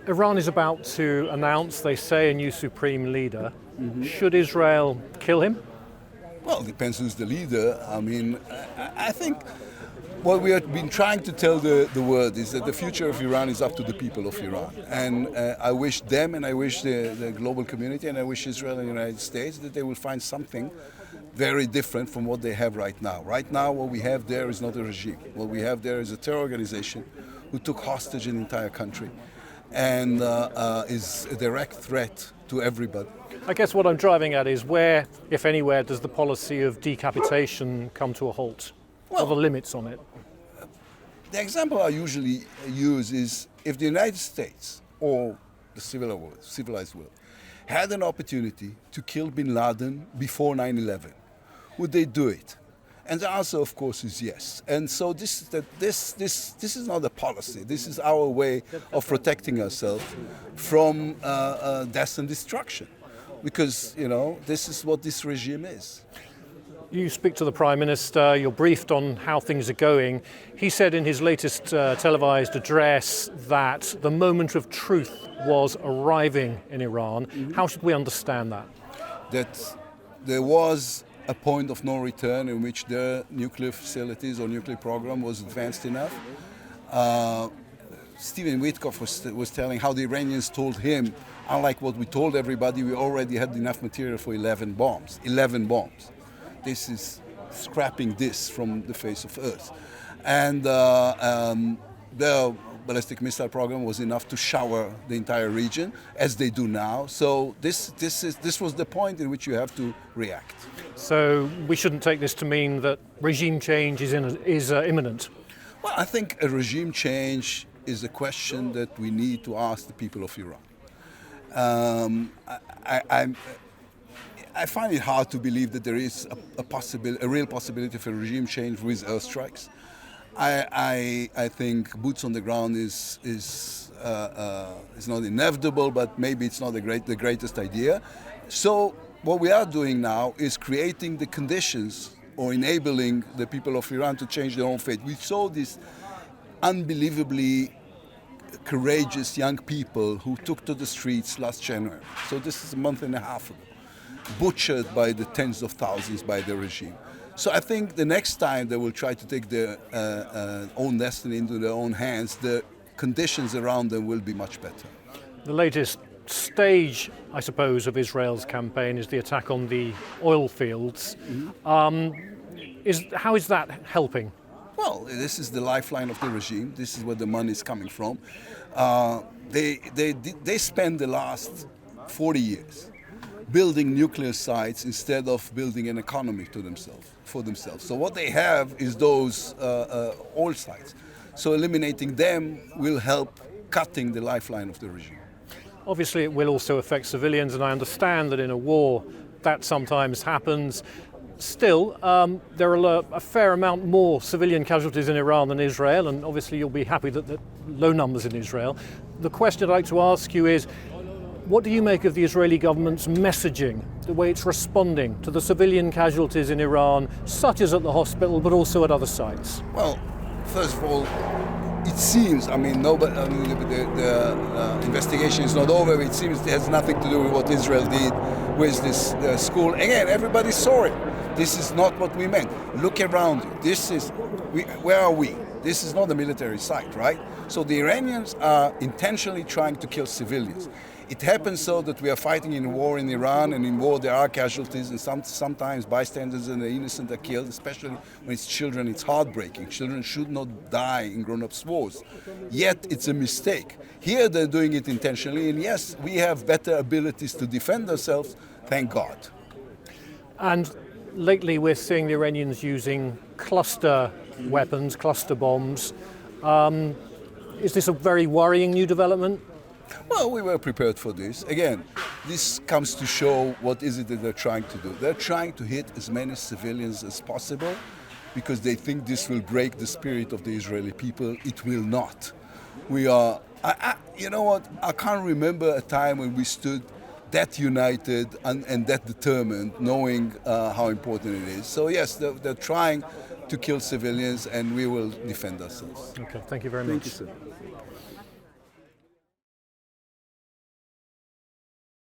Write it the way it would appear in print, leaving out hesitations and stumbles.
Iran is about to announce, they say, a new supreme leader. Should Israel kill him? Well, it depends who's the leader. I think what we have been trying to tell the world is that the future of Iran is up to the people of Iran. And I wish them, and I wish the global community, and I wish Israel and the United States that they will find something very different from what they have right now. Right now, what we have there is not a regime. What we have there is a terror organization who took hostage an entire country and is a direct threat to everybody. I guess what I'm driving at is where, if anywhere, does the policy of decapitation come to a halt? What are the limits on it? The example I usually use is if the United States or the civilized world had an opportunity to kill bin Laden before 9/11, would they do it? And the answer, of course, is yes. And so this is not a policy. This is our way of protecting ourselves from death and destruction. Because, this is what this regime is. You speak to the Prime Minister, you're briefed on how things are going. He said in his latest televised address that the moment of truth was arriving in Iran. How should we understand that? That there was a point of no return in which their nuclear facilities or nuclear program was advanced enough. Stephen Witkoff was telling how the Iranians told him, unlike what we told everybody, we already had enough material for 11 bombs. 11 bombs. This is scrapping this from the face of Earth. And their ballistic missile program was enough to shower the entire region, as they do now. So this was the point in which you have to react. So we shouldn't take this to mean that regime change is imminent? Well, I think a regime change is a question that we need to ask the people of Iran. I find it hard to believe that there is a real possibility of a regime change with airstrikes. I think boots on the ground is not inevitable, but maybe it's not the greatest idea. So what we are doing now is creating the conditions or enabling the people of Iran to change their own fate. We saw these unbelievably courageous young people who took to the streets last January. So this is a month and a half ago, butchered by the tens of thousands by the regime. So I think the next time they will try to take their own destiny into their own hands, the conditions around them will be much better. The latest stage, I suppose, of Israel's campaign is the attack on the oil fields. How is that helping? Well, this is the lifeline of the regime. This is where the money is coming from. They spent the last 40 years building nuclear sites instead of building an economy for themselves. So what they have is those oil sites. So eliminating them will help cutting the lifeline of the regime. Obviously, it will also affect civilians, and I understand that in a war that sometimes happens. Still, there are a fair amount more civilian casualties in Iran than Israel, and obviously you'll be happy that low numbers in Israel. The question I'd like to ask you is, what do you make of the Israeli government's messaging, the way it's responding to the civilian casualties in Iran, such as at the hospital, but also at other sites? Well, first of all, it seems, the investigation is not over. It seems it has nothing to do with what Israel did with this school. Again, everybody's sorry. This is not what we meant. Look around you. Where are we? This is not a military site, right? So the Iranians are intentionally trying to kill civilians. It happens so that we are fighting in a war in Iran, and in war there are casualties, and sometimes bystanders and the innocent are killed, especially when it's children. It's heartbreaking. Children should not die in grown-ups wars. Yet it's a mistake. Here they're doing it intentionally, and yes, we have better abilities to defend ourselves, thank God. And lately we're seeing the Iranians using cluster weapons, cluster bombs. Is this a very worrying new development? Well, we were prepared for this. Again, this comes to show what is it that they're trying to do. They're trying to hit as many civilians as possible because they think this will break the spirit of the Israeli people. It will not. You know what? I can't remember a time when we stood that united and that determined, knowing how important it is. So yes, they're trying to kill civilians, and we will defend ourselves. Okay, thank you very much. Thank you, sir.